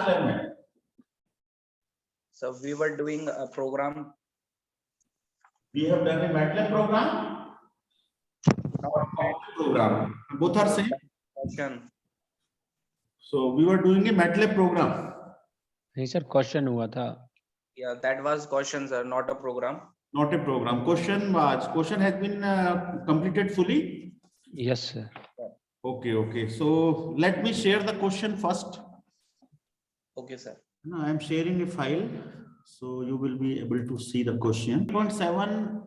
Last time में? So we were doing a program. We have done a MATLAB program or Python program. Both are same. Question. So we were doing a MATLAB program. नहीं sir question हुआ था. Yeah, that was question, sir, not a program. Not a program. Question has been completed fully. Yes sir. Okay. So let me share the question first. Okay, sir. Now I am sharing a file, so you will be able to see the question. 0.7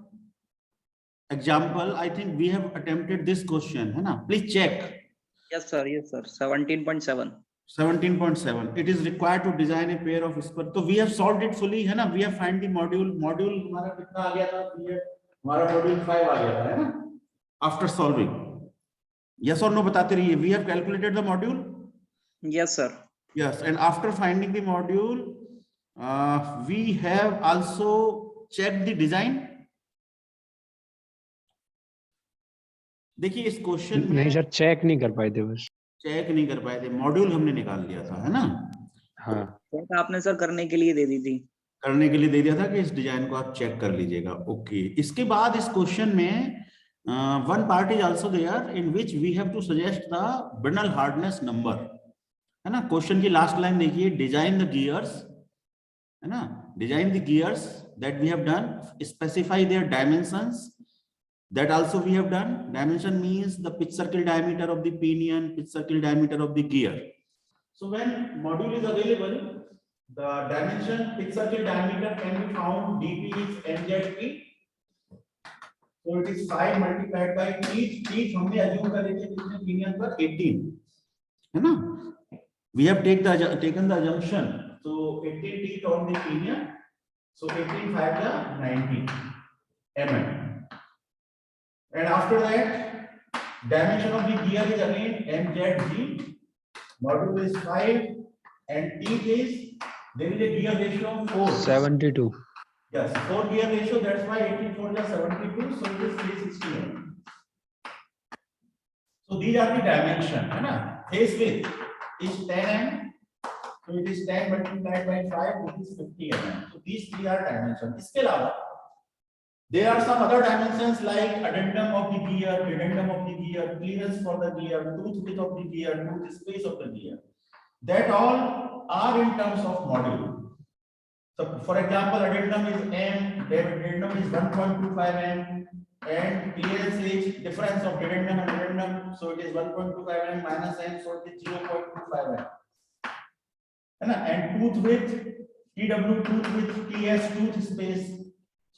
example. I think we have attempted this question. है ना? Please check. Yes, sir. 17.7. 17.7. It is required to design a pair of square. So we have solved it fully, है ना? We have find the module. Module हमारा कितना आ गया था? हमारा module 5 आ गया था, है ना? After solving. Yes or no बताते रहिए. We have calculated the module. Yes, sir. Yes, and after finding the module, we have also checked the design. देखिए इस क्वेश्चन में नहीं सर चेक नहीं कर पाए थे बस. चेक नहीं कर पाए थे. मॉड्यूल हमने निकाल लिया था, है ना? हाँ. चेक आपने सर करने के लिए दे दी थी. करने के लिए दे दिया था कि इस डिजाइन को आप चेक कर लीजिएगा. ओके. इसके बाद इस क्वेश्चन में one part is also there in which we have to suggest the Brinell hardness number, है ना? क्वेश्चन की लास्ट लाइन देखिए. डिजाइन द गियर्स, है ना? Design the gears that we have done. Specify their dimensions. That also we have done. Dimension means the pitch circle diameter of the pinion, pitch circle diameter of the gear. So when module is available, the dimension pitch circle diameter can be found. dp is mzp. So it is 5 multiplied by each हमने assume कर लेंगे कितने pinion पर 18, है ना? We have taken the assumption. So 18 teeth on the pinion. So 18 5 the 90 mm. And after that, dimension of the gear is again mzg. Module is 5 and teeth is, there is a gear ratio of 4. 72. Yes, 4 gear ratio. That's why 84 is 72. So it is 360 mm. So these are the dimension, है ना? Face width is 10 mm. So it is 10 multiplied by 5, which is 50 mm. So these three are dimension. इसके अलावा there are some other dimensions like addendum of the gear, clearance for the gear, tooth width of the gear, tooth space of the gear. That all are in terms of module. So for example, addendum is m, addendum is 1.25 m, and clearance is difference of addendum and addendum. So it is 1.25 m minus m, so it is 0.25 m. And tooth width, TW tooth width, TS tooth space.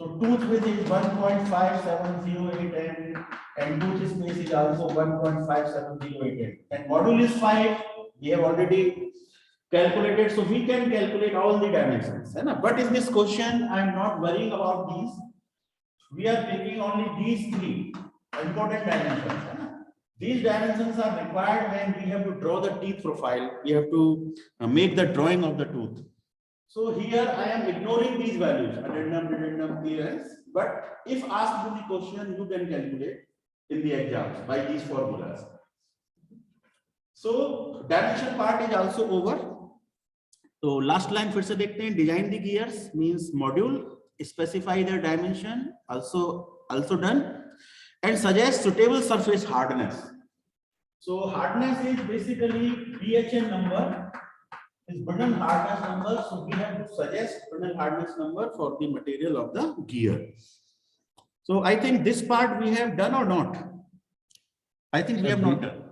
So tooth width is 1.5708 m and tooth space is also 1.5708 m. And module is 5. We have already calculated, so we can calculate all the dimensions. But in this question, I am not worrying about these. We are taking only these three important dimensions. These dimensions are required when we have to draw the teeth profile. We have to make the drawing of the tooth. So here I am ignoring these values, addendum, clearance. But if asked in the question, you can calculate in the exams by these formulas. So dimension part is also over. So last line फिर से देखते हैं. Design the gears means module. Specify their dimension, also done. And suggest suitable surface hardness. So hardness is basically BHN number. Is Brittle hardness number, so we have to suggest Brittle hardness number for the material of the gear. So I think this part we have done or not? I think we have not done.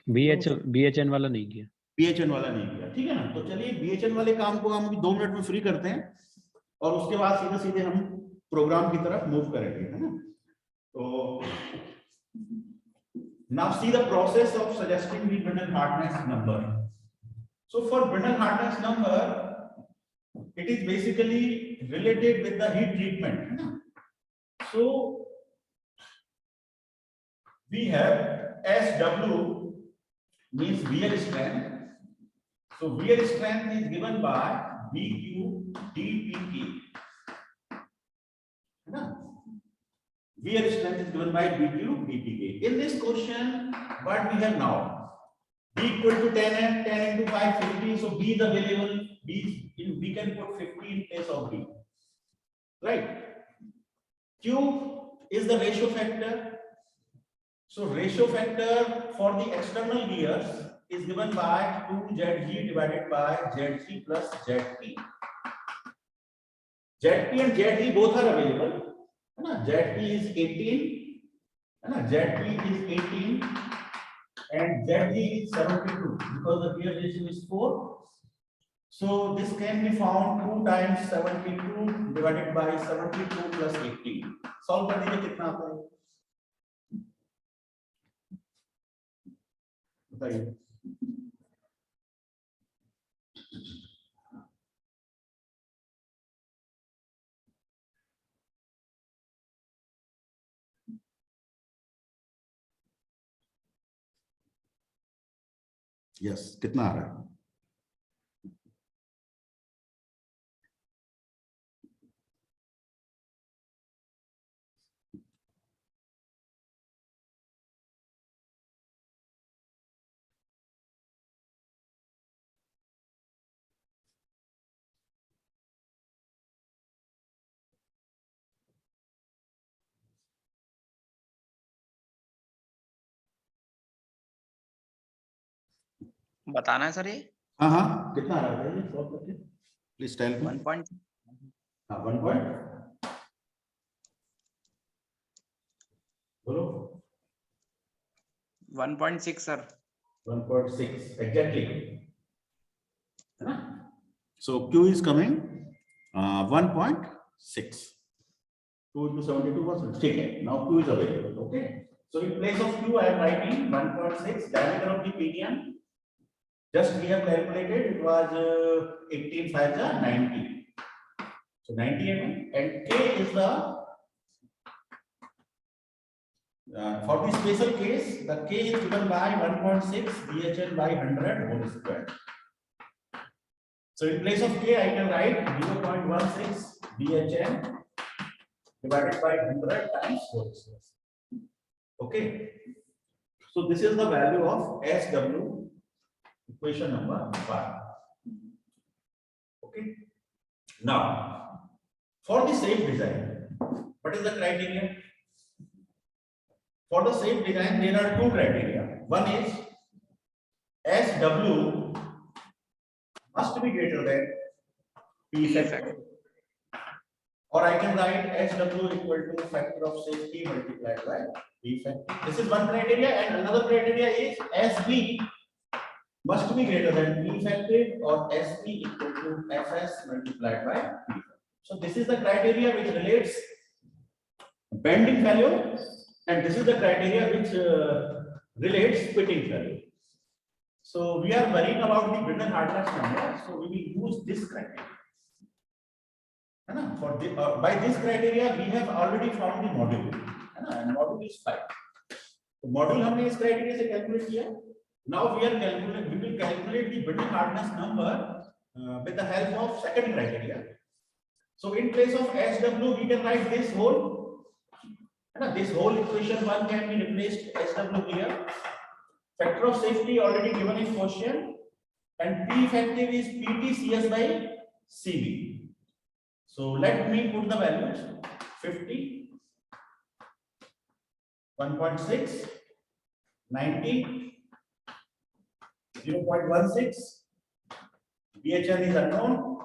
BHN वाला नहीं किया. BHN वाला नहीं किया, ठीक है ना? तो चलिए BHN वाले काम को हम 2 मिनट में फ्री करते हैं और उसके बाद सीधे हम प्रोग्राम की तरफ मूव करेंगे, है ना? तो now see the process of suggesting the Brittle hardness number. So for Brittle hardness number, it is basically related with the heat treatment. So we have SW means wear strength. So wear strength is given by BQ dPk. Wear strength is given by BQ dPk. In this question, what we have now? B equal to 10 and 10 into 5, 50. So B is available. We can put 50 in place of B. Right? Q is the ratio factor. So ratio factor for the external gears is given by 2ZG divided by ZC plus ZP. ZP and ZG both are available. ZP is 18. ZP is 18 and ZG is 72 because the gear ratio is 4. So this can be found 2 times 72 divided by 72 plus 18. Solve कर दीजिए कितना आता है बताइए. Yes कितना आ रहा है? बताना है सर ये. हाँ हाँ कितना आ रहा है ये सॉल्व करके प्लीज टेल मी. 1 point. हाँ 1 पॉइंट बोलो. 1.6 sir. 1.6 exactly. So Q is coming 1.6. 2 into 72 was okay. Now Q is available. Okay. So in place of Q, I am writing 1.6 diameter of the pinion. Just we have calculated it was 18 5 90. So 90 mm and K is the for the special case, the K is given by 1.6 BHL by 100 whole square. So in place of K, I can write 0.16 BHL divided by 100 times whole square. Okay. So this is the value of SW, equation number 1. Okay. Now, for the safe design, what is the criteria? For the safe design, there are 2 criteria. One is SW must be greater than P factor. Or I can write SW equal to factor of safety multiplied by P factor. This is one criteria, and another criteria is SB must be greater than P factor or SB equal to FS multiplied by P. So this is the criteria which relates bending failure, and this is the criteria which relates fitting failure. So we are worrying about the brittle hardness number, so we will use this criteria. For the, by this criteria, we have already found the module, and module is 5. So module हमने इस criteria से calculate किया. Now we will calculate the brittle hardness number with the help of second criteria. So in place of SW, we can write this whole. This whole equation 1 can be replaced SW here. Factor of safety already given in question, and P effective is PT CS by CV. So let me put the values: 50, 1.6, 90, 0.16, BHL is unknown,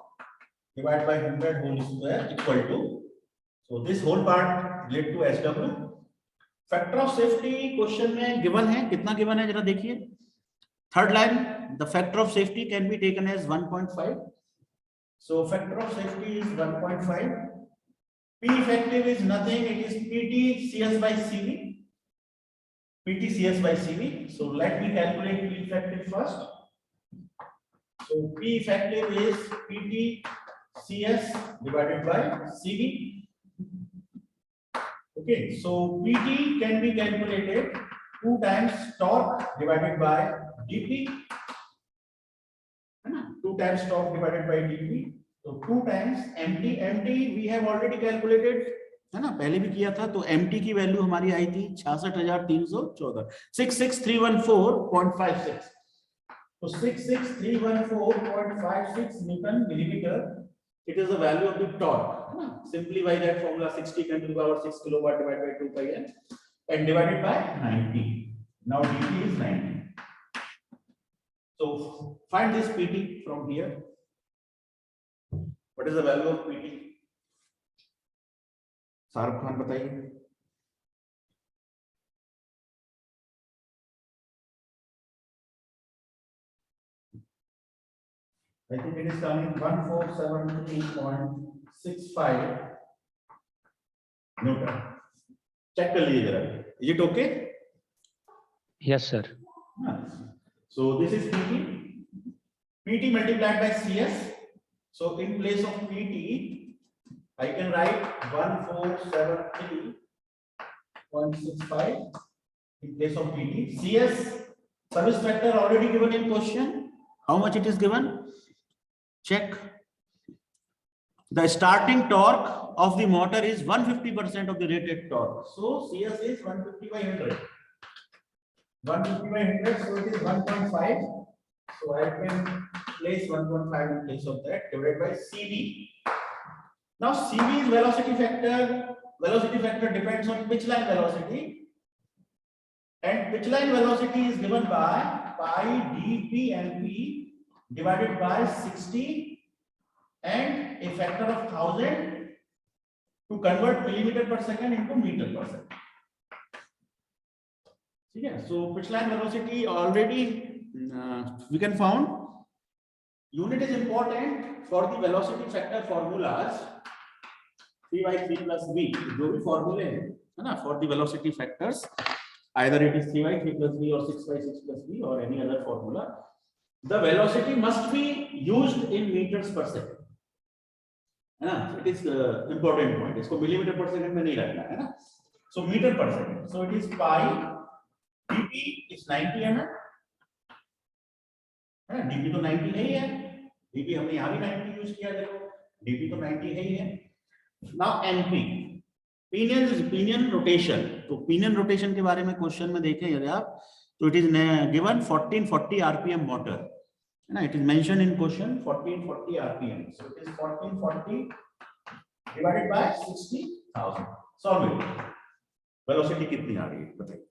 divided by 100 whole square equal to, so this whole part relate to SW. Factor of safety question में given है, कितना given है जरा देखिए. Third line, the factor of safety can be taken as 1.5. So factor of safety is 1.5. P effective is nothing, it is PT CS by CV. PT CS by CV. So let me calculate P effective first. So P effective is PT CS divided by CV. Okay, so PT can be calculated 2 times torque divided by dP. 2 times torque divided by dP. So 2 times MT. MT we have already calculated, है ना, पहले भी किया था. तो MT की value हमारी आई थी 66,314, 66314.56. So 66314.56 Newton millimeter. It is the value of the torque. Simply by that formula 60 10 to the power 6 kilowatt divided by 2 pi n and divided by 90. Now dt is 90. So find this PT from here. What is the value of PT? Sarab Khan बताइए. I think it is coming 1473.65 Newton. Check कर लीजिए जरा. Is it okay? Yes, sir. So this is PT. PT multiplied by CS. So in place of PT, I can write 1473.65 in place of PT. CS service factor already given in question. How much it is given? Check. The starting torque of the motor is 150% of the rated torque. So CS is 150 by 100. 150 by 100, so it is 1.5. So I can place 1.5 in place of that divided by CV. Now CV is velocity factor. Velocity factor depends on pitch line velocity. And pitch line velocity is given by pi dp np divided by 60 and a factor of 1000 to convert millimeter per second into meter per second. Yeah, so pitch line velocity already we can found. Unit is important for the velocity factor formulas. 3 by 3 plus v. जो भी formula है ना for the velocity factors, either it is 3 by 3 plus v or 6 by 6 plus v or any other formula. The velocity must be used in meters per second. It is important point. इसको millimeter per second में नहीं रखना है ना. So meter per second. So it is pi. dp is 90 mm. dp तो 90 है ही है. dp हमने यहाँ भी 90 यूज किया देखो. dp तो 90 है ही है. Now np. Pinion rotation. तो pinion rotation के बारे में क्वेश्चन में देखें यदि आप तो it is given 1440 rpm motor. It is mentioned in question 1440 rpm. So it is 1440 divided by 60,000. Solve it. Velocity कितनी आ रही है बताइए.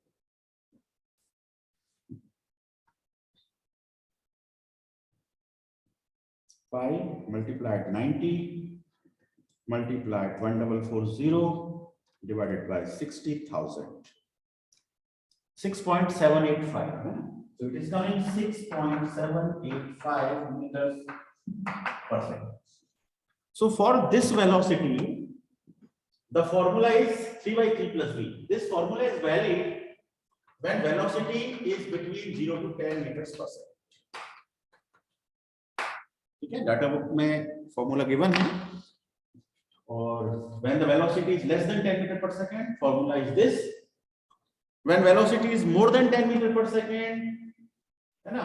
Pi multiplied 90 multiplied 1440 divided by 60,000. 6.785. So it is coming 6.785 meters per second. So for this velocity, the formula is 3 by 3 plus v. This formula is valid when velocity is between 0 to 10 meters per second. ठीक है, data book में formula given है. और when the velocity is less than 10 meter per second, formula is this. When velocity is more than 10 meter per second,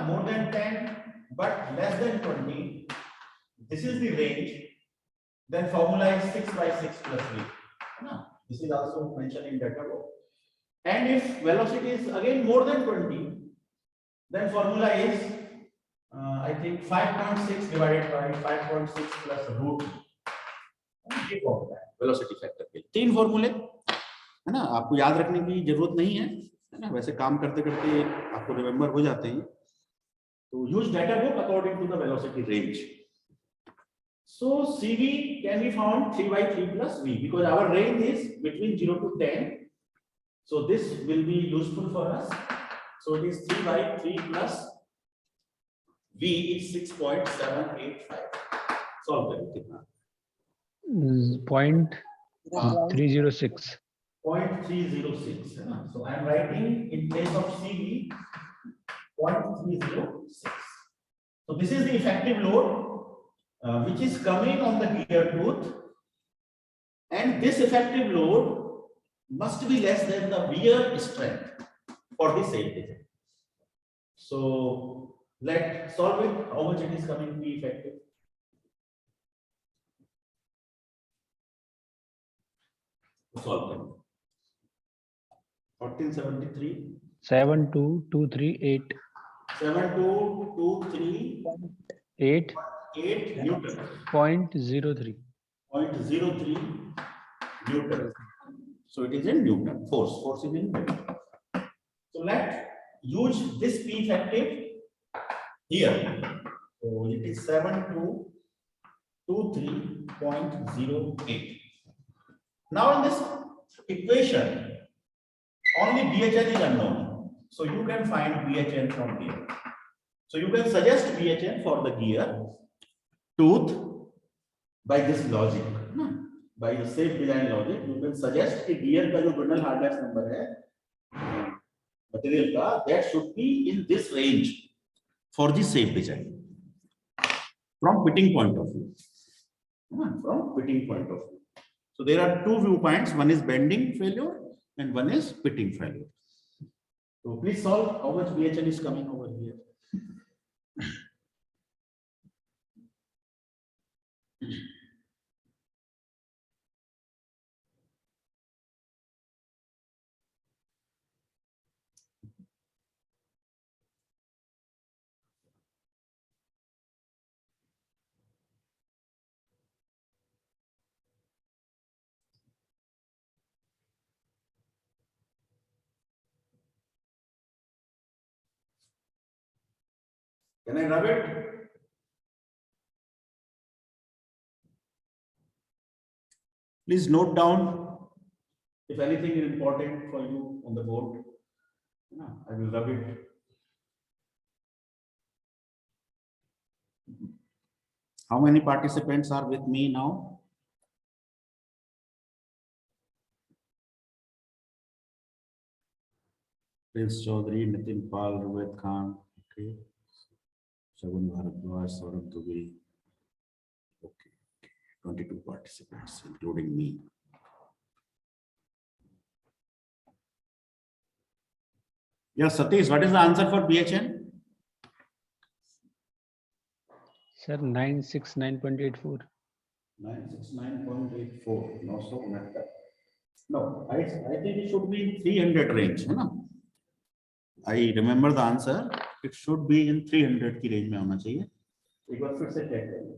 more than 10 but less than 20, this is the range. Then formula is 6 by 6 plus v. This is also mentioned in data book. And if velocity is again more than 20, then formula is I think 5.6 divided by 5.6 plus root. ये formula है velocity factor के. 3 फॉर्मूले है ना, आपको याद रखने की जरूरत नहीं है ना. वैसे काम करते करते आपको रिमेंबर हो जाते हैं. तो use data book according to the velocity range. So CV can be found 3 by 3 plus v because our range is between 0 to 10. So this will be useful for us. So it is 3 by 3 plus v is 6.785. Solve that. 0.306. 0.306. So I am writing in place of CV 0.306. So this is the effective load which is coming on the gear tooth, and this effective load must be less than the wear strength for the same defect. So let's solve it. How much it is coming to be effective? Solve them. 1473. 72238. 7223.8 Newton. 8.03. 0.03 Newton. So it is in Newton. Force is in Newton. So let's use this P effective here. So it is 7223.08. Now in this equation, only BHN is unknown. So you can find BHN from here. So you can suggest BHN for the gear tooth by this logic. By the safe design logic, you can suggest कि gear का जो brittle hardness number है material का, that should be in this range for the safe design from fitting point of view. From fitting point of view. So there are two viewpoints. One is bending failure and one is fitting failure. So please solve how much BHN is coming over here. Can I rub it? Please note down if anything is important for you on the board. I will rub it. How many participants are with me now? Prince Chaudhary, Nitin Pal, Rohit Khan, okay. Shagun Bharadwaj, Saurabh Dubey. Okay, 22 participants, including me. Yes, Satish, what is the answer for BHN? Sir, 969.84. 969.84. No, so not that. No, I think it should be in 300 range. No? I remember the answer. It should be in 300 की range में होना चाहिए. एक बार फिर से check करें.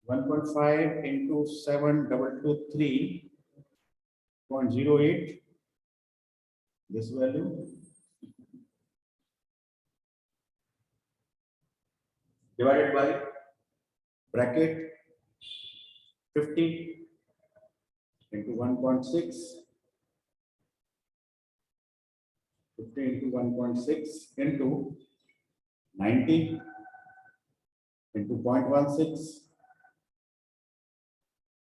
1.5 into 7223.08. This value divided by bracket 50 into 1.6. 50 into 1.6 into 90 into 0.16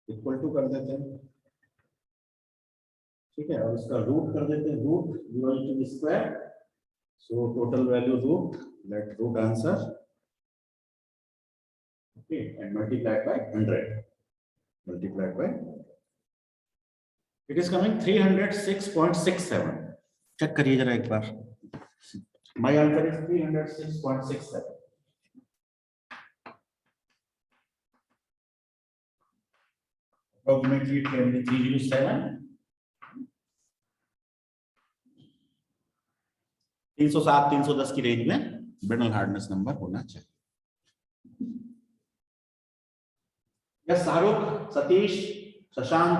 equal to कर देते हैं. ठीक है, और इसका रूट कर देते हैं. Root 0 into the square. So total value root, let root answer. Okay, and multiplied by 100. Multiplied by. It is coming 306.67. Check करिए जरा एक बार. My answer is 306.67. Approximately it can be 307. 307 310 की रेंज में ब्रिटल हार्डनेस नंबर होना चाहिए. Yes Shahrukh, Satish, Shashank,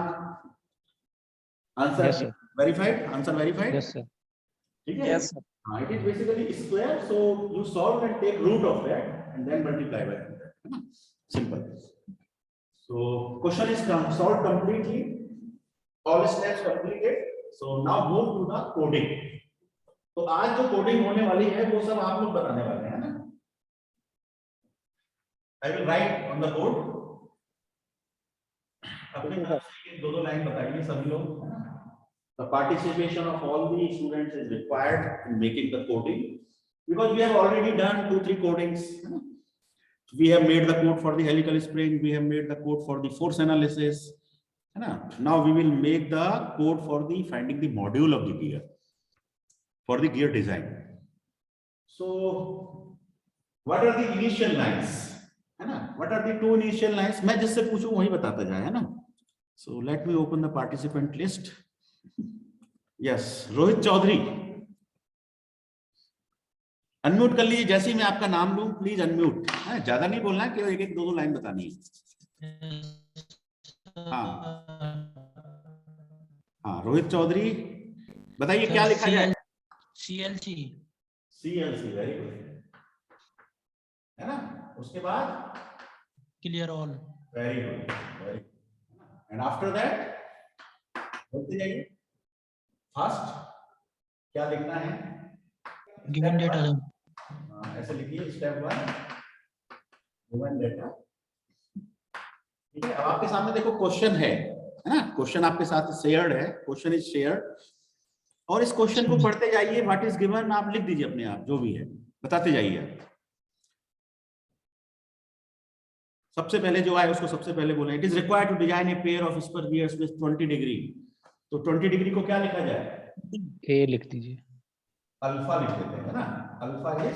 answer Yes, sir. verified. Answer verified. Yes, sir. ठीक है. Yes, sir. It is basically square, so you solve and take root of that and then multiply by 100. Simple. So question is solved completely. All steps completed. So now move to the coding. तो आज जो coding होने वाली है वो सब आप लोग बताने वाले हैं ना. I will write on the board. अपने तरफ से दो लाइन बताइए सभी लोग. The participation of all the students is required in making the coding because we have already done 2-3 codings. We have made the code for the helical spring. We have made the code for the force analysis. Now we will make the code for the finding the module of the gear for the gear design. So what are the initial lines? What are the two initial lines? मैं जिससे पूछूं वही बताता जाए, है ना. So let me open the participant list. Yes, Rohit Chaudhary. Unmute कर लीजिए, जैसे ही मैं आपका नाम लूं प्लीज अनम्यूट, ज्यादा नहीं बोलना है, केवल एक एक दो दो लाइन बतानी है। हाँ हाँ, रोहित चौधरी बताइए क्या लिखा जाए। CLC CLC, वेरी गुड, है ना। उसके बाद clear all very good, very, and after that बोलते जाइए फास्ट, क्या लिखना है। given Step data one, type ऐसे लिखिए स्टेप 1 गिवन डेटा। ठीक है, अब आपके सामने देखो क्वेश्चन है ना, क्वेश्चन आपके साथ शेयर्ड है, क्वेश्चन इज शेयर्ड, और इस क्वेश्चन को पढ़ते जाइए, व्हाट इज गिवन आप लिख दीजिए अपने आप, जो भी है बताते जाइए। सबसे पहले जो आए उसको सबसे पहले बोले, it is required to design a pair of spur gears with 20 degree. तो 20 डिग्री को क्या लिखा जाए, ए लिख दीजिए। अल्फा लिख देते हैं, है ना। अल्फा इज,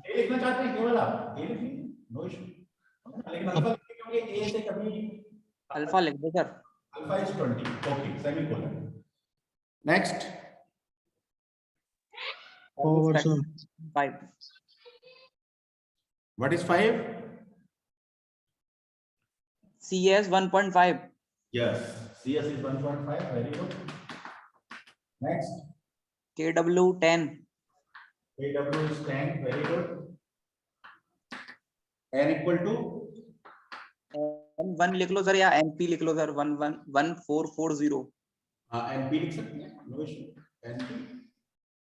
ए लिखना चाहते हैं केवल आप ए लिखिए, नो इशू, लेकिन अल्फा लिखिए क्योंकि ए से कभी अल्फा लिख दो sir. Alpha is 20, okay, semicolon. Next, Forward sir. 5 what is 5? CS 1.5 Yes, CS is 1.5, very good. Next, KW 10 AW is 10, very good. N equal to, N1 लिख लो सर, या NP लिख लो सर, 1440। हाँ NP लिख सकते हैं, no issue. NP,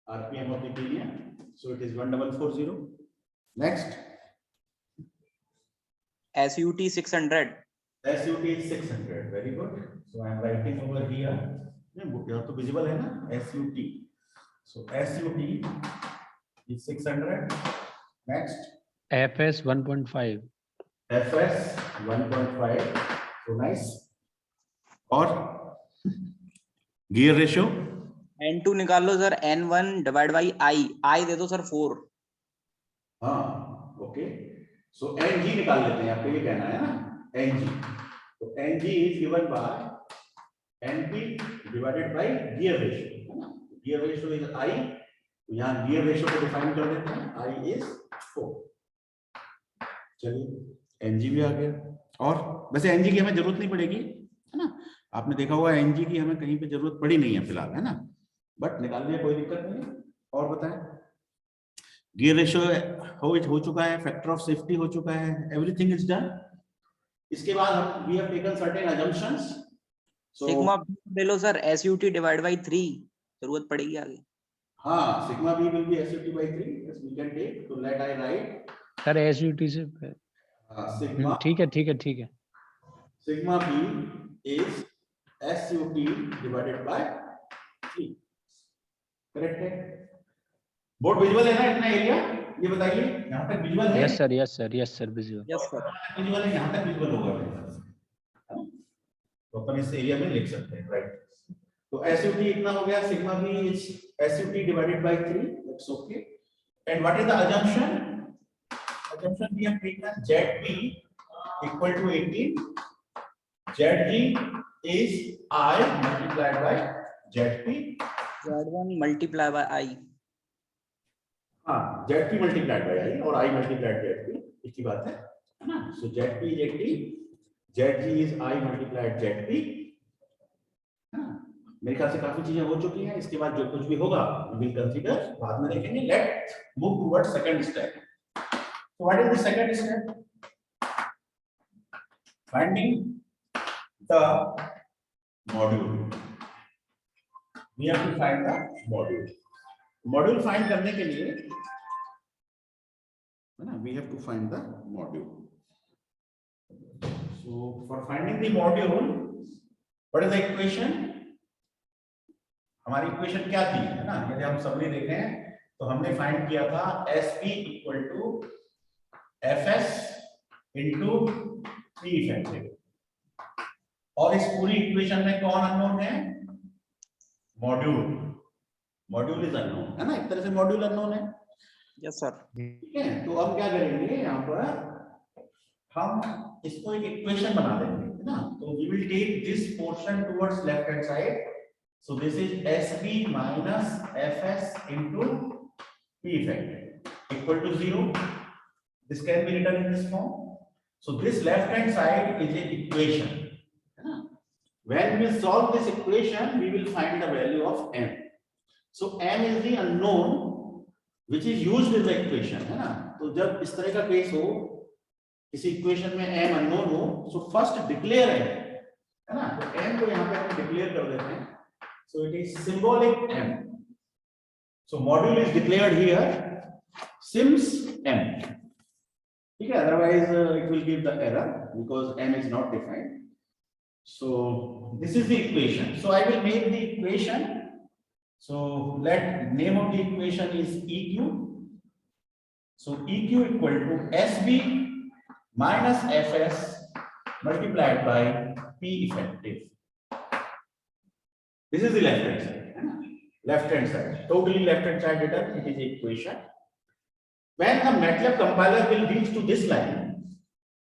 RPM of the pinion, so it is 1440. Next, SUT 600 SUT is 600, very good. So I am writing over here. यहाँ तो visible है ना, SUT. So SUT is 600. Next, FS 1.5. FS 1.5, so nice. और gear ratio, N2 निकाल लो sir, N1 divide by I दे दो sir 4। हाँ ओके, सो NG निकाल लेते हैं, आपको ये कहना है ना NG, तो NG is given by NP divided bye gear ratio, है ना। गियर रेशियो इज I, तो यहाँ गियर रेशियो को डिफाइन कर देते हैं, I इज 4। चलिए NG भी आ गया, और वैसे NG की हमें जरूरत नहीं पड़ेगी, है ना। आपने देखा हुआ NG की हमें कहीं पे जरूरत पड़ी नहीं है फिलहाल, है ना, बट निकाल लिया, कोई दिक्कत नहीं है। और बताएं, गियर रेशियो हो चुका है, फैक्टर ऑफ सेफ्टी हो चुका है, एवरीथिंग इज डन। इसके बाद हम we have taken certain assumptions, so sigma ले लो सर, SUT डिवाइड बाई 3, जरूरत पड़ेगी आगे। हाँ, sigma B will be SUT by 3, yes we can take, so let I write sir SUT से sigma, ठीक है ठीक है ठीक है। sigma b is SUT divided by 3, correct है। बोर्ड विजुअल है ना इतना एरिया, ये बताइए यहाँ तक विजुअल है? Yes sir yes sir yes sir visual. Yes sir, visual है, यहाँ तक विजुअल होगा मेरे ख्याल से, तो अपन इस एरिया में लिख सकते हैं, राइट। तो SUT इतना हो गया, sigma B is SUT divided by 3, that's okay. And what is the assumption? Assumption we have taken ZP equal to 18, ZG is I multiplied by ZP, Z1 multiply by I। हाँ ZP multiplied by I और I multiplied by ZP, इसकी बात है ना। So ZP is 80, ZG is I multiplied ZP, मेरे ख्याल से काफी चीजें हो चुकी हैं। इसके बाद जो कुछ भी होगा we will consider, बाद में देखेंगे। Let's move towards second step. So what is the second step? Finding the module. We have to find the module. Module find करने के लिए, है ना, we have to find the module. So for finding the module, what is the equation? हमारी equation क्या थी, है ना, यदि हम सबने देखे हैं तो हमने फाइंड किया था SP equal to FS into P effective, और इस पूरी इक्वेशन में कौन अननोन है? मॉड्यूल, मॉड्यूल इज अननोन, है ना, एक तरह से मॉड्यूल अननोन है। यस सर, ठीक है, तो अब क्या करेंगे, यहाँ पर हम इसको एक इक्वेशन बना देंगे, है ना। तो we will take this portion towards left hand side, so this is SB minus FS into P effective। equal to 0. This can be written in this form. So this left hand side is an equation. When we solve this equation, we will find the value of m. So m is the unknown which is used in the equation, है ना? तो जब इस तरह का case हो, किसी equation में m unknown हो, so first declare m, है ना? तो m को यहाँ पे हम declare कर देते हैं. So it is symbolic m. So module is declared here, sims m. ठीक है? Otherwise it will give the error because m is not defined. So this is the equation. So I will make the equation. So let name of the equation is EQ. So EQ equal to SB minus FS multiplied by P effective. This is the left hand side. Left hand side. Totally left hand side written. It is the equation. When the MATLAB compiler will reach to this line,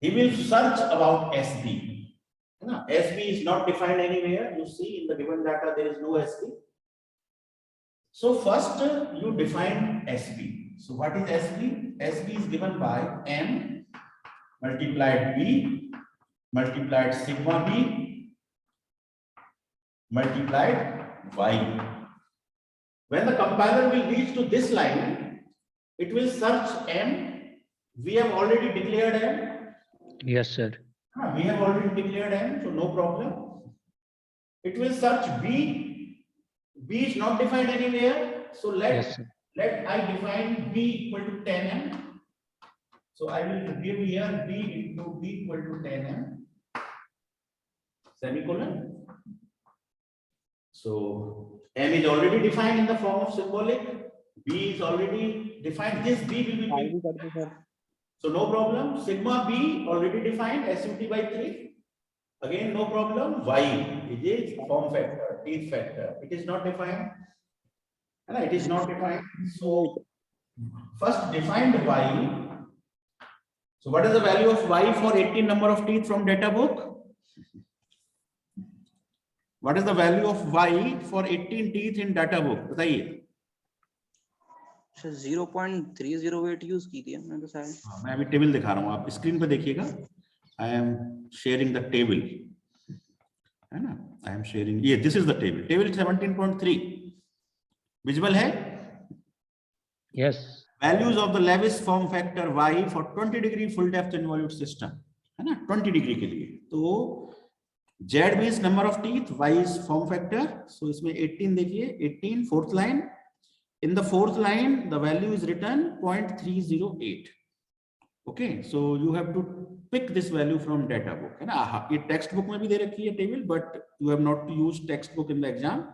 he will search about SB. SB is not defined anywhere. You see in the given data there is no SB. So first you define SB. So what is SB? SB is given by M multiplied B multiplied sigma B multiplied Y. When the compiler will reach to this line, it will search M. We have already declared M. Yes, sir. We have already declared M, so no problem. It will search B. B is not defined anywhere, so Yes, sir. let I define B equal to 10M. So I will give here B into B equal to 10M, semicolon. So M is already defined in the form of symbolic. B is already defined. This B will be big. So no problem. Sigma B already defined, SUT by 3. Again, no problem. Y, it is form factor, teeth factor. It is not defined. It is not defined. So first define the Y. So what is the value of Y for 18 number of teeth from data book? What is the value of Y for 18 teeth in data book? बताइए. 0.308 use की थी हमने तो शायद. मैं अभी table दिखा रहा हूँ, आप स्क्रीन पे देखिएगा. I am sharing the table, है ना? I am sharing. ये this is the table. Table 17.3 visible है? Yes. Values of the Lewis form factor Y for 20 degree full depth involute system, है ना? 20 degree के लिए. तो Z means number of teeth, Y is form factor. So इसमें 18 देखिए, 18 fourth line. In the fourth line, the value is written 0.308. Okay, so you have to pick this value from data book. है ना? ये text book में भी दे रखी है table, but you have not to use text book in the exam.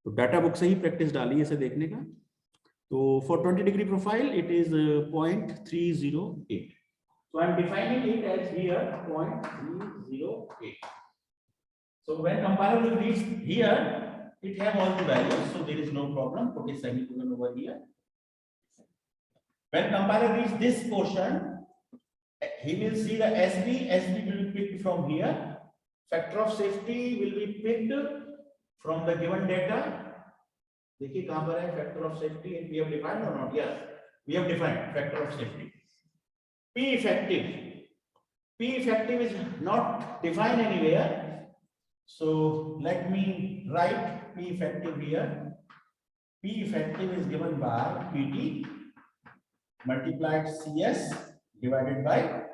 तो data book से ही practice डाली है इसे देखने का. तो for 20 degree profile, it is 0.308. So I am defining it as here 0.308. So when compiler will reach here, it have all the values, so there is no problem. Put a semicolon over here. When compiler reach this portion, he will see the SB. SB will be picked from here. Factor of safety will be picked from the given data. देखिए कहाँ पर है factor of safety? We have defined or not? Yes, we have defined factor of safety. P effective. P effective is not defined anywhere. So let me write P effective here. P effective is given by PT multiplied CS divided by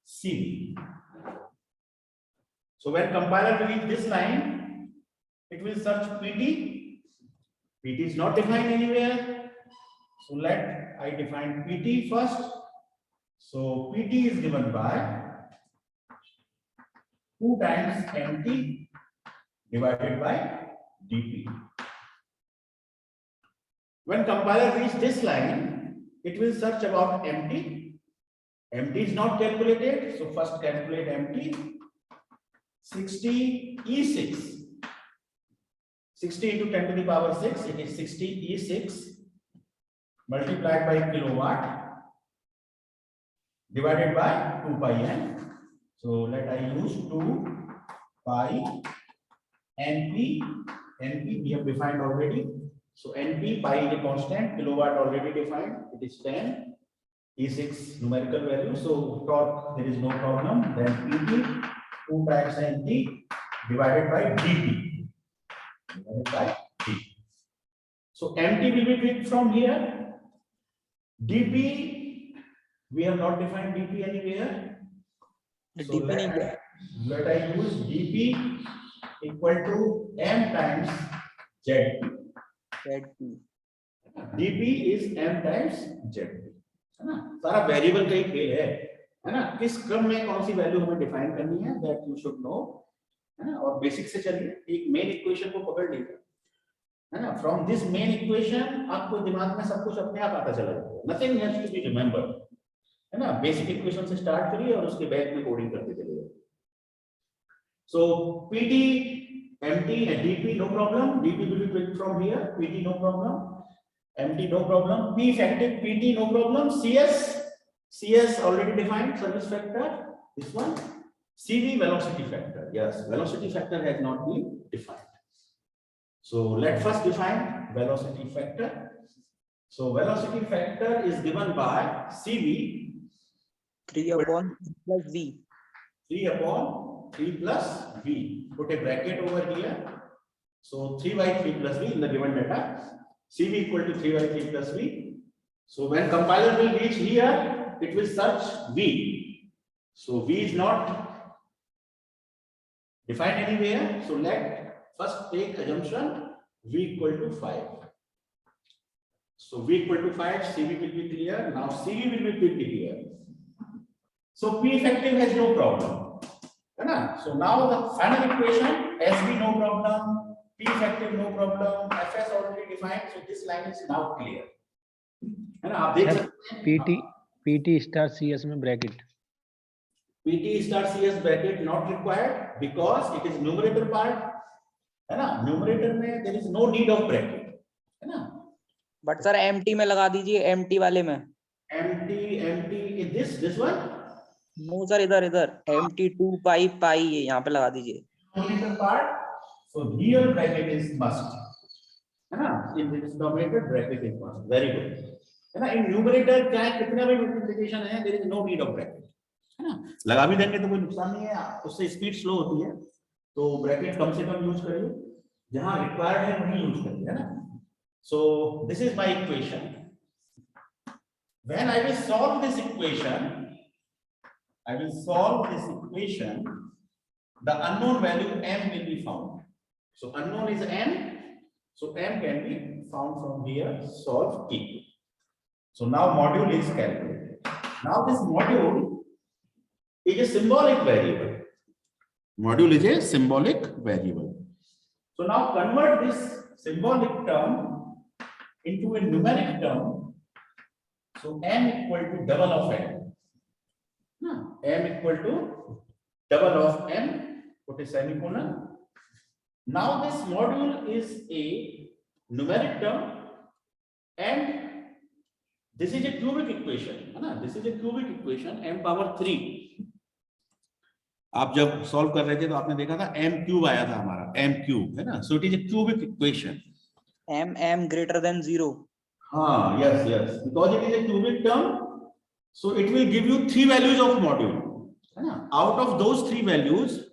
CV. So when compiler will reach this line, it will search PT. PT is not defined anywhere. So let I define PT first. So PT is given by 2 times MT divided by DP. When compiler reach this line, it will search about MT. MT is not calculated, so first calculate MT. 60 E6. 60 into 10 to the power 6, it is 60 E6 multiplied by kilowatt divided by 2 pi n. So let I use 2 pi NP. NP we have defined already. So NP, pi is a constant, kilowatt already defined, it is 10, E6 numerical value, so torque there is no problem, then PT 2 times NP divided by DP, divided by D. So MT will be picked from here, DP, we have not defined DP anywhere. The So DP नहीं है. let I use DP equal to M times ZP. ZP. DP is M times ZP, है ना? सारा variable का ही खेल है ना? किस क्रम में कौन सी वैल्यू हमें डिफाइन करनी है, that you should know, है ना? और बेसिक से चलिए, एक मेन इक्वेशन को पकड़ लीजिए, है ना? फ्रॉम दिस मेन इक्वेशन आपको दिमाग में सब कुछ अपने आप आता चला जाएगा, nothing has to be remembered, है ना? बेसिक इक्वेशन से स्टार्ट करिए और उसके बैक में कोडिंग करते चलिए. So PT, MT and DP no problem, DP will be picked from here, PT no problem, MT no problem, P effective PT no problem, CS already defined, service factor, this one, CV velocity factor, yes, velocity factor has not been defined. So let's first define velocity factor. So velocity factor is given by CV 3 upon 3 plus V. 3 upon 3 plus V. Put a bracket over here. So 3 by 3 plus V in the given data. CV equal to 3 by 3 plus V. So when compiler will reach here, it will search V. So V is not defined anywhere. So let first take assumption V equal to 5. So V equal to 5, CV will be clear. Now CV will be picked here. So P effective has no problem. So now the final equation, SB no problem, P effective no problem, FS already defined, so this line is now clear. आप देख सकते हैं PT star CS में bracket. PT star CS bracket not required because it is numerator part, है ना? Numerator में there is no need of bracket, है ना? But sir MT में लगा दीजिए, MT वाले में. MT in this one. No sir, इधर MT 2 pi pi ये यहाँ पे लगा दीजिए. Numerator part, so real bracket is must, है ना? In this numerator bracket is must. Very good, है ना? In numerator चाहे कितना भी multiplication है, there is no need of bracket, है ना? लगा भी देंगे तो कोई नुकसान नहीं है, उससे स्पीड स्लो होती है, तो ब्रैकेट कम से कम यूज करिए, जहां रिक्वायर्ड है वहीं यूज करिए, है ना? So this is my equation. When I will solve this equation, the unknown value m will be found. So unknown is m, so m can be found from here. Solve T. So now module is calculated. Now this module is a symbolic variable. Module is a symbolic variable. So now convert this symbolic term into a numeric term. So m equal to double of m. M equal to double of m, put a semicolon. Now this module is a numeric term and this is a cubic equation, है ना? This is a cubic equation, m power 3. आप जब solve कर रहे थे तो आपने देखा था m क्यूब आया था हमारा, m क्यूब, है ना? So it is a cubic equation. m greater than 0. हाँ, yes, because it is a cubic term. So it will give you 3 values of module. Out of those 3 values,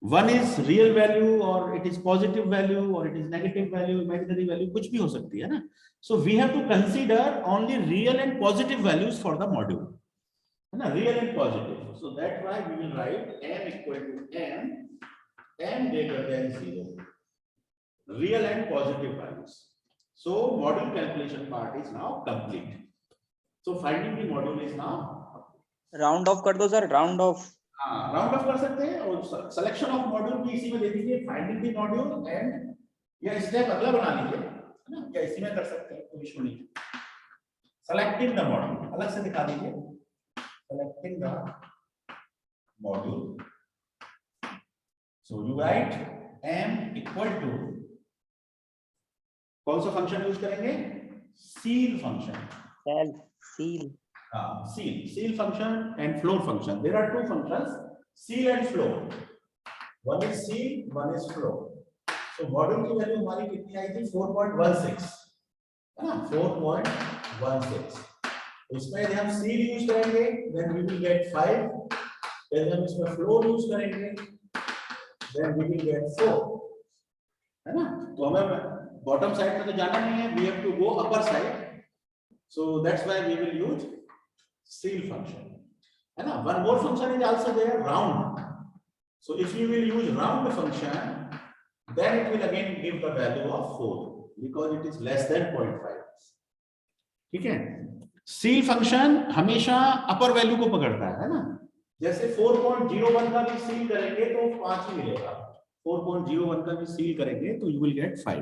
one is real value or it is positive value or it is negative value, imaginary value, कुछ भी हो सकती है ना? So we have to consider only real and positive values for the module. Real and positive. So that's why we will write m equal to m greater than 0. Real and positive values. So module calculation part is now complete. So finding the module is now round of कर दो sir, round of. हाँ, round of कर सकते हैं और selection of module भी इसी में दे दीजिए, फाइंडिंग द मॉड्यूल एंड या स्टेप अगला बना लीजिए, है ना? या इसी में कर सकते हैं, कोई इशू नहीं. सेलेक्टिंग द मॉड्यूल अलग से दिखा दीजिए, selecting the module. So you write m equal to कौन सा फंक्शन यूज करेंगे? Ceil function. Seal function and floor function. There are 2 functions, seal and floor. One is seal, one is floor. तो module की value हमारी कितनी आई थी 4.16 है ना 4.16। इसमें यदि हम सील यूज करेंगे देन वी विल गेट 5, यदि हम इसमें फ्लोर यूज करेंगे देन वी विल गेट 4 है ना। तो हमें बॉटम साइड में तो जाना नहीं है, we have to go upper side, so that's why we will use ceil function है ना। One more function is also there round, so if you will use round function then it will again give the value of 4 because it is less than 0.5। ठीक है, seal function हमेशा अपर value को पकड़ता है ना। जैसे 4.01 का भी सील करेंगे तो 5 ही मिलेगा, 4.01 का भी सील करेंगे तो you will get 5।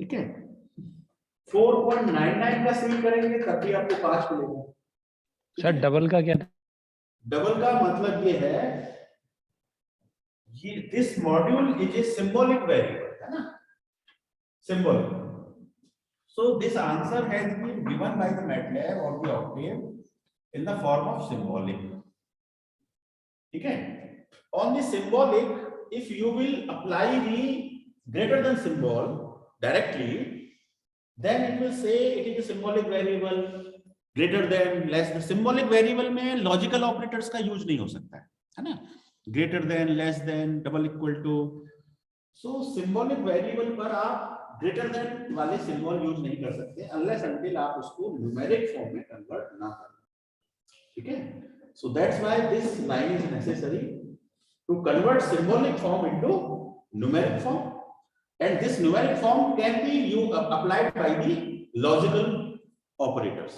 ठीक है, 4.99 का सील करेंगे तब भी आपको 5 मिलेगा। सर डबल का क्या था? डबल का मतलब ये है ये this module is a symbolic variable है ना, symbolic। So this answer has been given by the MATLAB or the Octave in the form of symbolic। ठीक है, on the symbolic if you will apply the greater than symbol directly then it will say it is a symbolic variable, greater than, less than। symbolic variable में logical operators का use नहीं हो सकता है ना, greater than, less than, double equal to। so symbolic variable पर आप greater than वाले symbol यूज नहीं कर सकते unless until आप उसको numeric form में convert ना करें। ठीक है, so that's why this line is necessary to convert symbolic form into numeric form, and this numeric form can be you applied by the logical operators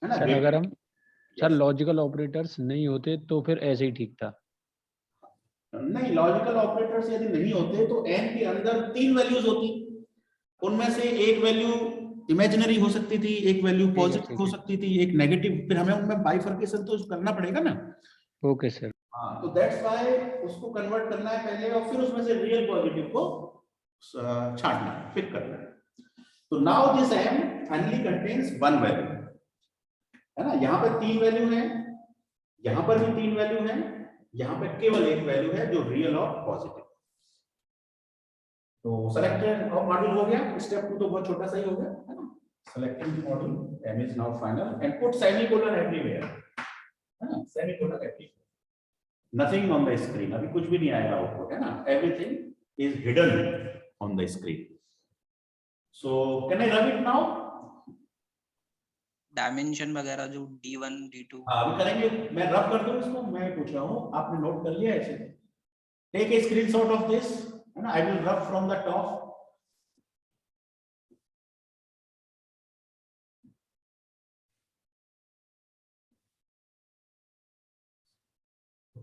है ना। Sir अगर हम सर लॉजिकल ऑपरेटर्स नहीं होते तो फिर ऐसे ही ठीक था। नहीं, लॉजिकल ऑपरेटर्स यदि नहीं होते तो n के अंदर 3 वैल्यूज होती, उनमें से एक वैल्यू इमेजिनरी हो सकती थी, एक वैल्यू पॉजिटिव हो सकती थी, एक नेगेटिव, फिर हमें उनमें बाइफर्केशन तो करना पड़ेगा ना। Okay sir. हाँ, तो दैट्स व्हाई उसको कन्वर्ट करना है पहले और फिर उसमें से रियल पॉजिटिव को छांटना है, पिक करना है। तो now this m finally contains 1 value है ना। यहाँ पे 3 वैल्यू है, यहाँ पर भी 3 वैल्यू है, यहाँ पे केवल एक वैल्यू है जो रियल और पॉजिटिव। तो सेलेक्टेड और मॉड्यूल हो गया, स्टेप 2 तो बहुत छोटा सा ही हो गया है ना। Selecting the module m is now final and put semicolon everywhere है ना, semicolon everywhere, nothing on the screen, अभी कुछ भी नहीं आएगा आउटपुट है ना, everything is hidden on the screen. So can I run it now? Dimension वगैरह जो D1 D2 अभी करेंगे, मैं रब कर दूं इसको, मैं पूछ रहा हूं आपने नोट कर लिया ऐसे। Take a screenshot of this है ना, I will rub from the top.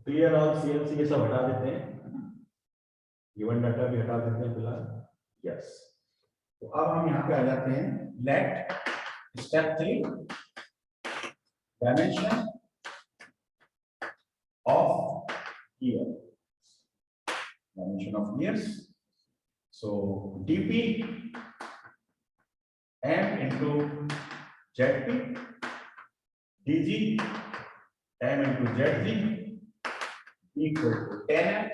Clear all CLC ये सब हटा देते हैं, गिवन डाटा भी हटा देते हैं फिलहाल। यस, तो अब हम यहाँ पे आ जाते हैं, let step 3 dimension of gear, dimension of gears, so dp m into zp dg m into zg equal to 10m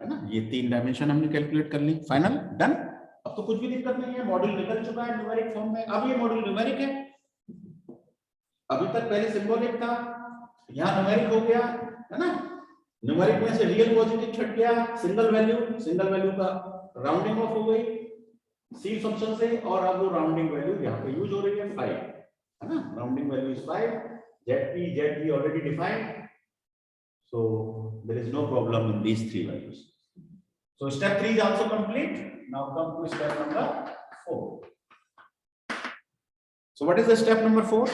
है ना। ये 3 डायमेंशन हमने कैलकुलेट कर ली, फाइनल डन। अब तो कुछ भी दिक्कत नहीं है, मॉड्यूल निकल चुका है न्यूमेरिक फॉर्म में। अब ये मॉड्यूल न्यूमेरिक है, अभी तक पहले सिंबॉलिक था, यहाँ न्यूमेरिक हो गया है ना। न्यूमेरिक में से रियल पॉजिटिव छट गया, सिंगल वैल्यू का राउंडिंग ऑफ हो गई सी फंक्शन से, और अब वो राउंडिंग वैल्यू यहाँ पे यूज हो रही है 5 है ना, rounding value is 5, zp already defined, so there is no problem in these 3 values. So step 3 is also complete. Now come to step number 4. So what is the step number 4?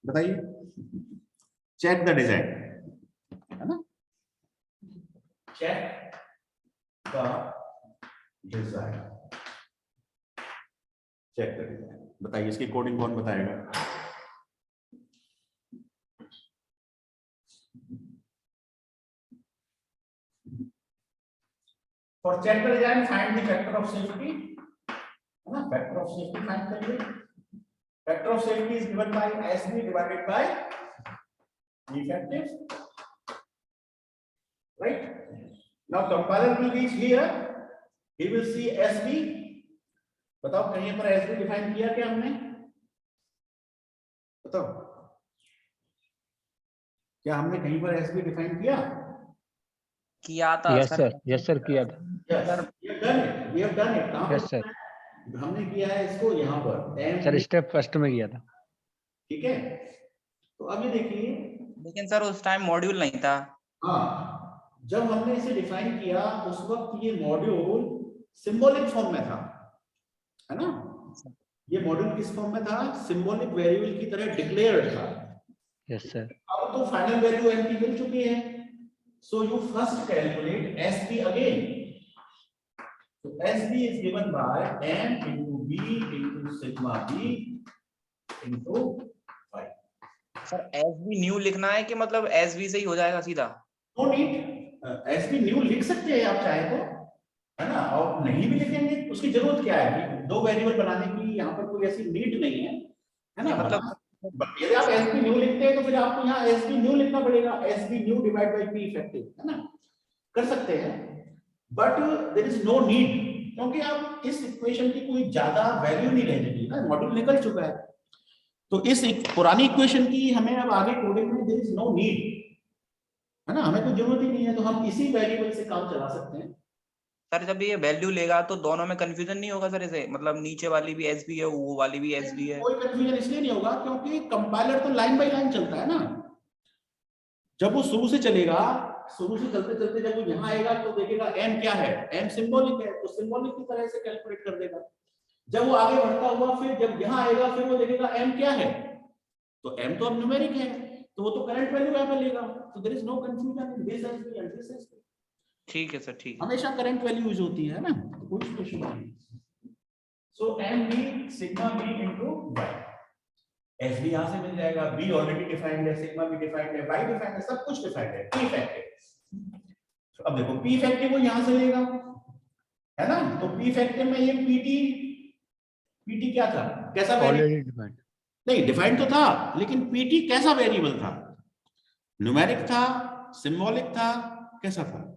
बताइए, check the design है ना, check the design, check the design। बताइए इसकी coding कौन बताएगा? For check the design, find the factor of safety है ना, factor of safety find करिए। Factor of safety is given by SB divided by effective, right? Now compiler will reach here, he will see SB. बताओ कहीं पर SB define किया क्या हमने? बताओ क्या हमने कहीं पर SB डिफाइन किया? किया था yes sir. Sir, yes sir, किया था। Yes, we have done it. We have done it. कहाँ पर यस सर, हमने किया है इसको यहाँ पर सर M, स्टेप फर्स्ट में किया था। ठीक है। तो अब ये देखिए, लेकिन सर उस टाइम मॉड्यूल नहीं था। हाँ जब हमने इसे डिफाइन किया उस वक्त ये मॉड्यूल सिंबॉलिक फॉर्म में था, है ना? ये मॉड्यूल किस फॉर्म में था? सिंबॉलिक वेरिएबल की तरह डिक्लेयर्ड था। Yes sir. अब तो फाइनल वैल्यू m की मिल चुकी है, so you first calculate SB again. So SB is given by m into b into sigma b into y. Sir SB new लिखना है कि मतलब SB से ही हो जाएगा सीधा? No need, SB न्यू लिख सकते हैं आप चाहे तो, है ना? और नहीं भी लिखेंगे उसकी जरूरत क्या है कि दो वेरिएबल बनाने की यहाँ पर कोई ऐसी नीड नहीं है, है ना? मतलब यदि आप SB न्यू लिखते हैं तो फिर आपको यहाँ SB न्यू लिखना पड़ेगा, SB new divide by P effective, है ना? कर सकते हैं, but there is no need, क्योंकि आप इस इक्वेशन की कोई ज्यादा वैल्यू नहीं रहने दी ना, मॉड्यूल निकल चुका है। तो इस एक पुरानी इक्वेशन की हमें अब आगे कोडिंग में देयर इज नो नीड, है ना? हमें कोई जरूरत ही नहीं है, तो हम इसी वेरिएबल से काम चला सकते हैं। सर जब ये वैल्यू लेगा तो दोनों में कंफ्यूजन नहीं होगा सर? इसे मतलब नीचे वाली भी SB है, वो वाली भी SB है। कोई कंफ्यूजन इसलिए नहीं होगा क्योंकि कंपाइलर तो लाइन बाय लाइन चलता है ना। जब वो शुरू से चलेगा, शुरू से चलते चलते जब वो यहाँ आएगा तो देखेगा m क्या है, m सिंबॉलिक है, तो सिंबॉलिक की तरह से कैलकुलेट कर देगा। जब वो आगे बढ़ता हुआ फिर जब यहाँ आएगा फिर वो देखेगा m क्या है, तो m तो अब न्यूमेरिक है, तो वो तो करंट वैल्यू यहाँ पे लेगा। तो there is no confusion in this SB and this SB। ठीक है सर, ठीक है। हमेशा करंट वैल्यू यूज होती है ना, तो कोई इशू नहीं। सो mb sigma b into y, SB यहाँ से मिल जाएगा, b ऑलरेडी डिफाइंड है, सिग्मा भी डिफाइंड है, y डिफाइंड है, सब कुछ डिफाइंड है। p इफेक्टिव, तो अब देखो p इफेक्टिव वो यहाँ से लेगा, है ना? तो p इफेक्टिव में ये pt क्या था, कैसा वेरिएबल? Already defined. नहीं डिफाइंड तो था, लेकिन pt कैसा वेरिएबल था? न्यूमेरिक था, सिंबॉलिक था, कैसा था?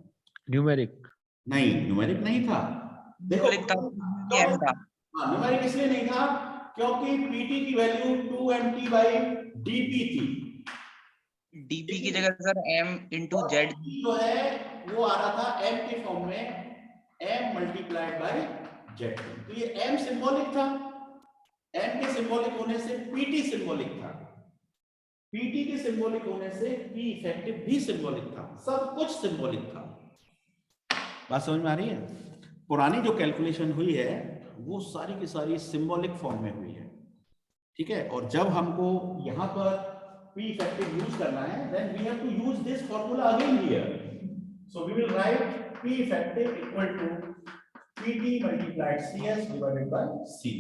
न्यूमेरिक। नहीं न्यूमेरिक नहीं था। देखो m था। हाँ न्यूमेरिक इसलिए नहीं था क्योंकि pt की वैल्यू 2mt by dp थी। DP की जगह सर m into z जो है वो आ रहा था m के फॉर्म में, m मल्टीप्लाइड बाय z। तो ये m सिंबॉलिक था, m के सिंबॉलिक होने से pt सिंबॉलिक था, pt के सिंबॉलिक होने से p इफेक्टिव भी सिंबॉलिक था, सब कुछ सिंबॉलिक था। बात समझ में आ रही है? पुरानी जो कैलकुलेशन हुई है वो सारी की सारी सिंबॉलिक फॉर्म में हुई है, ठीक है? और जब हमको यहाँ पर p इफेक्टिव यूज करना है, then we have to use this formula again here. So we will write p effective equal to pt multiplied cs divided by c.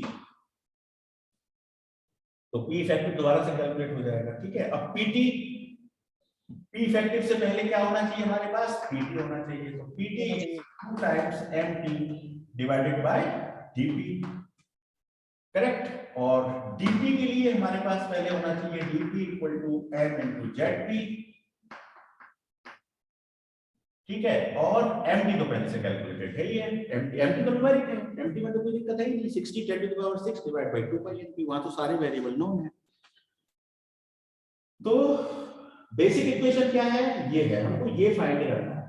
तो p effective दोबारा से कैलकुलेट हो जाएगा, ठीक है? अब p इफेक्टिव से पहले क्या होना चाहिए हमारे पास? pt होना चाहिए, तो pt is 2 times mt divided by dp, correct? और dp के लिए हमारे पास पहले होना चाहिए dp equal to m into zp, ठीक है? और mt तो पहले से कैलकुलेटेड है ही है, mt तो न्यूमेरिक है, mt में तो कोई दिक्कत है ही नहीं, 60 10 to the power 6 divided by 2 pi np, वहां तो सारे वेरिएबल नोन है। तो बेसिक इक्वेशन क्या है? ये है, हमको ये फाइंड करना है।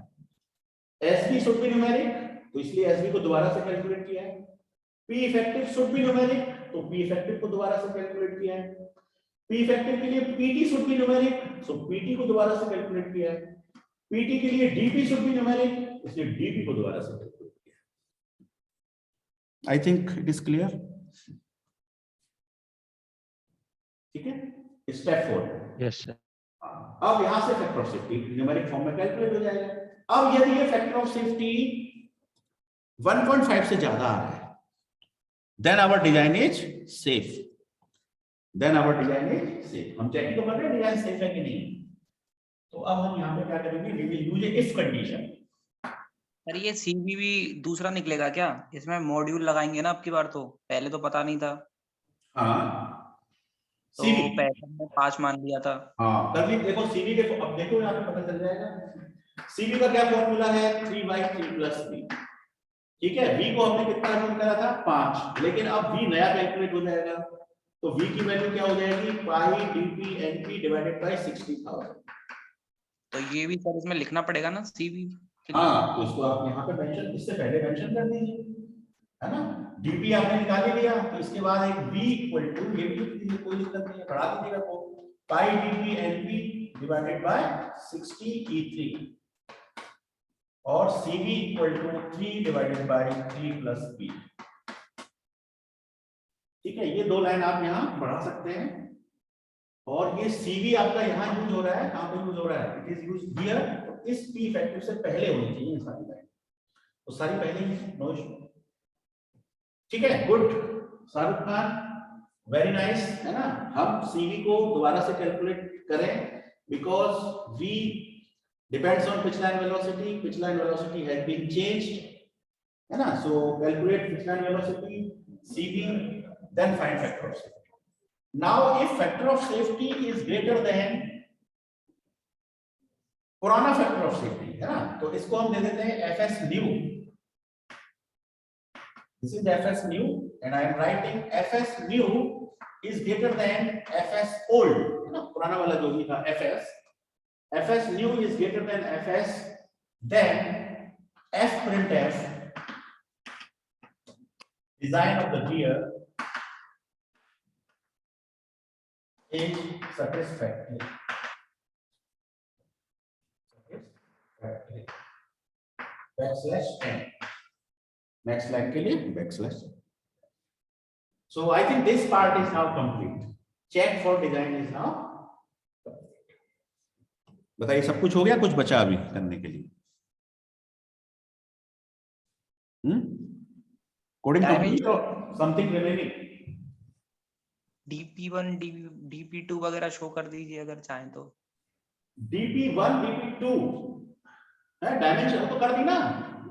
SB शुड बी न्यूमेरिक, तो इसलिए SB को दोबारा से कैलकुलेट किया है। P effective should be numeric, तो P इफेक्टिव को दोबारा से कैलकुलेट किया है। P इफेक्टिव के लिए PT should be numeric, so PT को दोबारा से कैलकुलेट किया है। PT के लिए DP शुड बी न्यूमेरिक, इसलिए DP को दोबारा से कैलकुलेट किया है। I think it is clear, ठीक है? स्टेप 4। Yes sir. अब यहां से factor of safety numeric form में कैलकुलेट हो जाएगा। अब यदि ये फैक्टर ऑफ सेफ्टी 1.5 से ज्यादा आ रहा है, then our design is safe, then our design is safe. हम चेक तो कर रहे हैं डिजाइन सेफ है कि नहीं। तो अब हम यहां पे क्या करेंगे? We will use a if condition. Sir ये CV भी दूसरा निकलेगा क्या? इसमें मॉड्यूल लगाएंगे ना अब की बार, तो पहले तो पता नहीं था। हाँ तो CV पहले हमने 5 मान लिया था। हाँ कर ली, देखो CV देखो, अब देखो यहाँ पे पता चल जाएगा। सीबी का क्या फॉर्मूला है 3/3 + b। ठीक है, v को हमने कितना अज्यूम करा था 5, लेकिन अब v नया कैलकुलेट हो जाएगा, तो v की वैल्यू क्या हो जाएगी पाई dp np डिवाइडेड बाय 60,000। तो ये भी सर इसमें लिखना पड़ेगा ना सीवी। हाँ, तो इसको आप यहाँ पे मेंशन, इससे पहले मेंशन कर दीजिए, है ना। dp आपने निकाल ही लिया, तो इसके बाद एक v इक्वल टू, ये भी लिख दीजिए, कोई दिक्कत नहीं है, बढ़ा दीजिएगा को pi dp np divided by 60 e3 और cv equal to 3 divided by 3 + b। ठीक है, ये दो लाइन आप यहाँ बढ़ा सकते हैं। और ये cv आपका यहाँ यूज हो रहा है, कहाँ पे यूज हो रहा है, इट इज यूज्ड हियर, इस p फैक्टर से पहले होनी चाहिए सारी लाइन, तो सारी पहले ही नो इशू। ठीक है, good Shahrukh Khan, very nice, है ना। हम cv को दोबारा से कैलकुलेट करें, because v depends on pitch line velocity has been changed, है ना। So calculate pitch line velocity cv, then find factor of safety. Now if factor of safety is greater than पुराना factor of safety, है ना, तो इसको हम दे देते हैं fs new. This is fs new and I am writing fs new is greater than fs old, है ना, पुराना वाला जो भी था fs new is greater than fs, then f printf design of the gear is satisfactory. Backslash n. Next line के लिए backslash. So I think this part is now complete. Check for design is now complete. बताइए सब कुछ हो गया, कुछ बचा अभी करने के लिए? Coding complete or something remaining? DP1 DP2 वगैरह शो कर दीजिए अगर चाहें तो। DP1 DP2 है, डायमेंशन तो कर दी ना,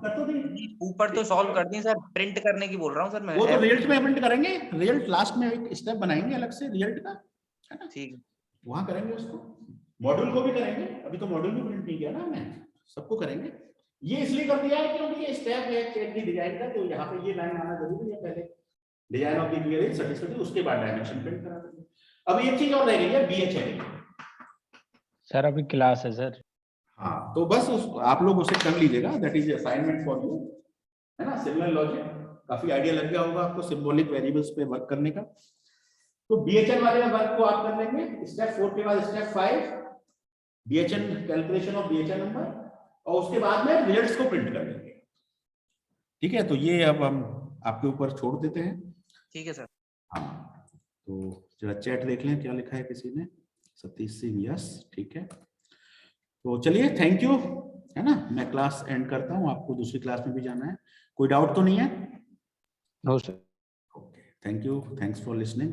कर तो दी। ऊपर तो सॉल्व कर दी सर, प्रिंट करने की बोल रहा हूँ सर मैं। वो तो रिजल्ट में प्रिंट करेंगे, रिजल्ट लास्ट में एक स्टेप बनाएंगे अलग से रिजल्ट का, है ना, ठीक है, वहां करेंगे उसको। मॉड्यूल को भी करेंगे, अभी तो मॉड्यूल भी प्रिंट नहीं किया ना हमने, सबको करेंगे। ये इसलिए कर दिया है क्योंकि ये स्टेप है चेक दी डिजाइन का, तो यहाँ पे ये लाइन आना जरूरी है, पहले design of the gear is satisfactory, उसके बाद डायमेंशन प्रिंट करा देंगे। अब एक चीज और रह गई है बीएचएल। सर अभी क्लास है सर। हाँ, तो बस आप लोग उसे कर लीजिएगा, that is assignment for you, है ना। सिग्नल लॉजिक काफी आइडिया लग गया होगा आपको सिंबॉलिक वेरिएबल्स पे वर्क करने का। तो बीएचएल वाले वर्क को आप कर लेंगे स्टेप 4 के बाद step 5 BHEL calculation of BHEL number, और उसके बाद में रिजल्ट्स को प्रिंट कर देंगे। ठीक है, तो ये अब हम आपके ऊपर छोड़ देते हैं। ठीक है सर। हाँ, तो जरा चैट देख लें क्या लिखा है किसी ने। सतीश सिंह, यस, ठीक है। तो चलिए, थैंक यू, है ना। मैं क्लास एंड करता हूँ, आपको दूसरी क्लास में भी जाना है। कोई डाउट तो नहीं है? No sir. Okay, thank you, thanks for listening.